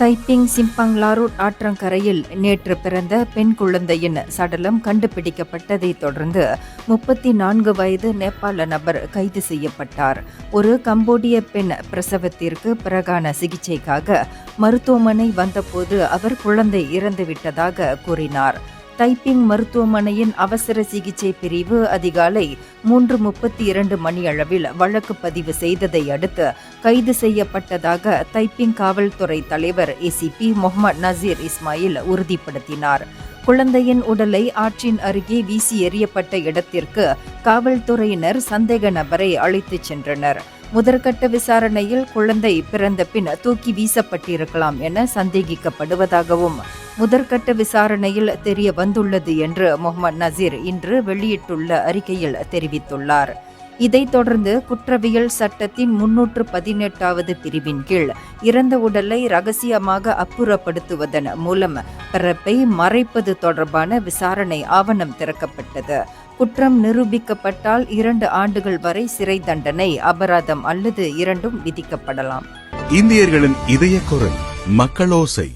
Taiping சிம்பங் Larut ஆற்றங்கரையில் நேற்று பிறந்த பெண் குழந்தையின் சடலம் கண்டுபிடிக்கப்பட்டதைத் தொடர்ந்து 34 வயது நேபாள நபர் கைது செய்யப்பட்டார். ஒரு கம்போடிய பெண் பிரசவத்திற்கு பிறகான சிகிச்சைக்காக மருத்துவமனை வந்தபோது அவர் குழந்தை இறந்துவிட்டதாக கூறினார். தைப்பிங் மருத்துவமனையின் அவசர சிகிச்சை பிரிவு அதிகாலை 3:32 மணியளவில் வழக்கு பதிவு செய்ததை அடுத்து கைது செய்யப்பட்டதாக தைப்பிங் காவல்துறை தலைவர் ஏசிபி முகமது நசீர் இஸ்மாயில் உறுதிப்படுத்தினார். குழந்தையின் உடலை ஆற்றின் அருகே வீசி எறியப்பட்ட இடத்திற்கு காவல்துறையினர் சந்தேக நபரை அழைத்துச் சென்றனர். முதற்கட்ட விசாரணையில் குழந்தை பிறந்த பின் தூக்கி வீசப்பட்டிருக்கலாம் என சந்தேகிக்கப்படுவதாகவும் முதற்கட்ட விசாரணையில் தெரிய வந்துள்ளது என்று முகமது நசீர் இன்று வெளியிட்டுள்ள அறிக்கையில் தெரிவித்துள்ளார். இதைத் தொடர்ந்து குற்றவியல் சட்டத்தின் 318வது பிரிவின் கீழ் இறந்த உடலை ரகசியமாக அப்புறப்படுத்துவதன் மூலம் பிறப்பை மறைப்பது தொடர்பான விசாரணை ஆவணம் திறக்கப்பட்டது. குற்றம் நிரூபிக்கப்பட்டால் 2 ஆண்டுகள் வரை சிறை தண்டனை, அபராதம் அல்லது இரண்டும் விதிக்கப்படலாம். இந்தியர்களின் இதய குரல் மக்களோசை.